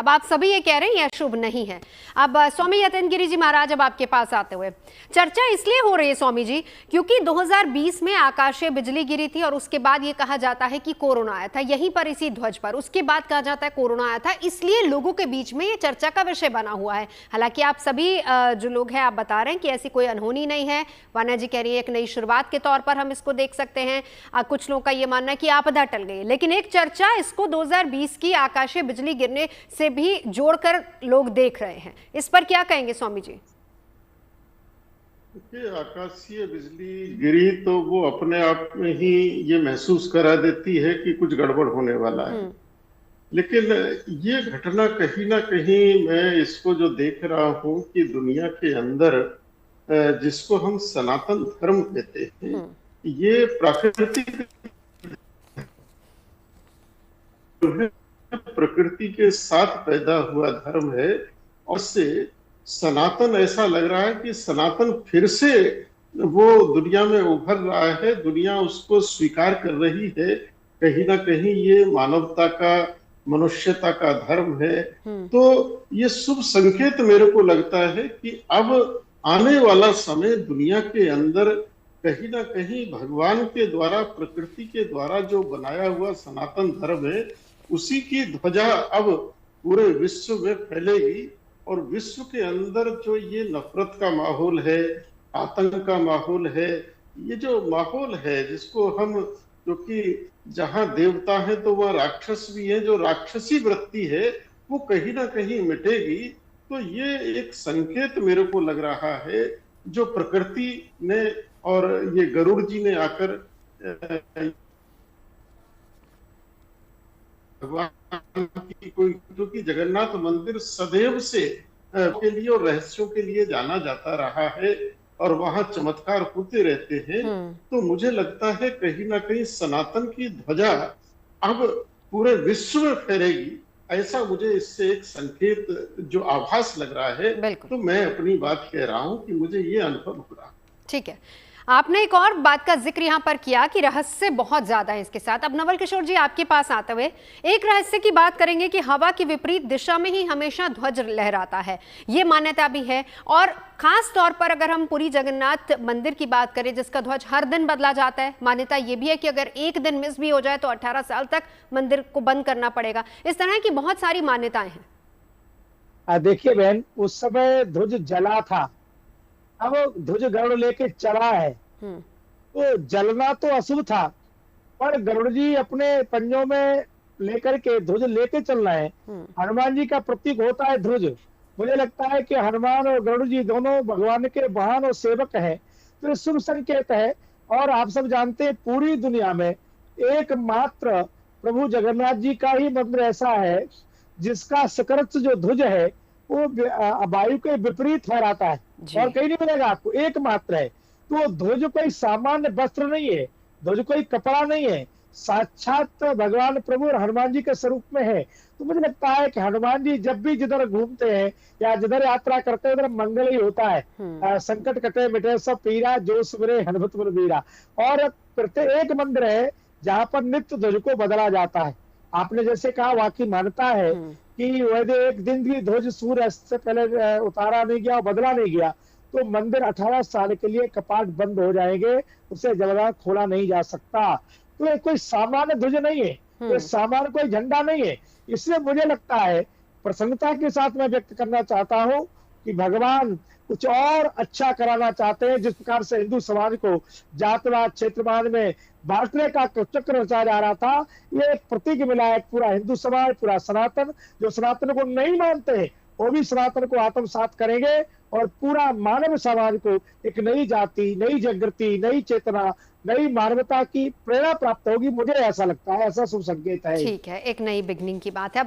अब आप सभी ये कह रहे हैं यह शुभ नहीं है। अब स्वामी यतीन्द्र गिरी जी महाराज, अब आपके पास आते हुए चर्चा इसलिए हो रही है स्वामी जी, क्योंकि 2020 में आकाशीय बिजली गिरी थी और उसके बाद ये कहा जाता है कि कोरोना आया था यहीं पर इसी ध्वज पर, उसके बाद कहा जाता है कोरोना आया था, इसलिए लोगों के बीच में ये चर्चा का विषय बना हुआ है। हालांकि आप सभी जो लोग हैं आप बता रहे हैं कि ऐसी कोई अनहोनी नहीं है। वान्या जी कह रही है एक नई शुरुआत के तौर पर हम इसको देख सकते हैं। कुछ लोगों का ये मानना है कि आपदा टल गई, लेकिन एक चर्चा इसको 2020 की आकाशीय बिजली गिरने से भी जोड़कर लोग देख रहे हैं। इस पर क्या कहेंगे स्वामी जी? देखिए, आकाशीय बिजली गिरी तो वो अपने आप में ही ये महसूस करा देती है कि कुछ गड़बड़ होने वाला है। लेकिन ये घटना कहीं ना कहीं मैं इसको जो देख रहा हूँ कि दुनिया के अंदर जिसको हम सनातन धर्म कहते हैं, ये प्राकृतिक प्रकृति के साथ पैदा हुआ धर्म है। और से सनातन ऐसा लग रहा है कि सनातन फिर से वो दुनिया में उभर रहा है, दुनिया उसको स्वीकार कर रही है। कहीं ना कहीं ये मानवता का, मनुष्यता का धर्म है। तो ये शुभ संकेत मेरे को लगता है कि अब आने वाला समय दुनिया के अंदर कहीं ना कहीं भगवान के द्वारा, प्रकृति के द्वारा जो बनाया हुआ सनातन धर्म है, उसी की ध्वजा अब पूरे विश्व में फैलेगी। और विश्व के अंदर जो ये नफरत का माहौल है, आतंक का माहौल है, ये जो माहौल है जिसको हम, क्योंकि जहां देवता है तो वह राक्षस भी है, जो राक्षसी वृत्ति है वो कहीं ना कहीं मिटेगी। तो ये एक संकेत मेरे को लग रहा है जो प्रकृति ने और ये गरुड़ जी ने आकर भगवान की कोई, क्योंकि जगन्नाथ मंदिर सदैव से के लिए और रहस्यों के लिए जाना जाता रहा है और वहां चमत्कार होते रहते हैं। तो मुझे लगता है कहीं ना कहीं सनातन की ध्वजा अब पूरे विश्व में फहरेगी, ऐसा मुझे इससे एक संकेत जो आभास लग रहा है। तो मैं अपनी बात कह रहा हूं कि मुझे ये अनुभव हो रहा है। ठीक है, आपने एक और बात का जिक्र यहां पर किया कि रहस्य बहुत ज्यादा है इसके साथ। अब नवल किशोर जी आपके पास आते हुए एक रहस्य की बात करेंगे कि हवा की विपरीत दिशा में ही हमेशा ध्वज लहराता है, ये मान्यता भी है। और खास तौर पर अगर हम पुरी जगन्नाथ मंदिर की बात करें जिसका ध्वज हर दिन बदला जाता है, मान्यता ये भी है कि अगर एक दिन मिस भी हो जाए तो 18 साल तक मंदिर को बंद करना पड़ेगा। इस तरह की बहुत सारी मान्यताएं हैं। देखिए बहन, उस समय ध्वज जला था, अब ध्वज गरुड़ लेके चला है, तो जलना तो अशुभ था, पर गरुड़ जी अपने पंजों में लेकर के ध्वज लेके चल रहे हैं। हनुमान जी का प्रतीक होता है ध्वज। मुझे लगता है कि हनुमान और गरुड़ जी दोनों भगवान के वाहन और सेवक हैं, तो ये शुभ संकेत है। और आप सब जानते हैं पूरी दुनिया में एकमात्र प्रभु जगन्नाथ जी का ही मंदिर ऐसा है जिसका सकरत्स जो ध्वज है वो वायु के विपरीत फहराता है, और कहीं नहीं मिलेगा आपको, एकमात्र है। तो ध्वज कोई सामान्य वस्त्र नहीं है, ध्वज कोई कपड़ा नहीं है, साक्षात भगवान प्रभु और हनुमान जी के स्वरूप में है। तो मुझे लगता है कि हनुमान जी जब भी जिधर घूमते हैं या जिधर यात्रा करते हैं उधर मंगल ही होता है। संकट कटे मिटे सब पीरा, जो सुमरे हनुमत बलबीरा। और प्रत्येक मंदिर है जहाँ पर नित्य ध्वज को बदला जाता है। आपने जैसे कहा वाकई मान्यता है कि यदि एक दिन भी ध्वज सूर्य से पहले उतारा नहीं गया, बदला नहीं गया, तो मंदिर 18 साल के लिए कपाट बंद हो जाएंगे, उसे जल्द खोला नहीं जा सकता। तो ये कोई सामान्य ध्वज नहीं है, ये सामान्य कोई झंडा नहीं है। इसलिए मुझे लगता है, प्रसन्नता के साथ मैं व्यक्त करना चाहता हूँ कि भगवान कुछ और अच्छा कराना चाहते हैं। जिस प्रकार से हिंदू समाज को जातवाद, क्षेत्रवाद में बांटने का चक्र रचा जा रहा था, ये एक प्रतीक मिला है। पूरा हिंदू समाज, पूरा सनातन, जो सनातन को नहीं मानते हैं वो भी सनातन को आत्मसात करेंगे और पूरा मानव समाज को एक नई जाति, नई जागृति, नई चेतना, नई मानवता की प्रेरणा प्राप्त होगी। मुझे ऐसा लगता है, ऐसा शुभ संकेत है। ठीक है, एक नई बिगनिंग की बात है।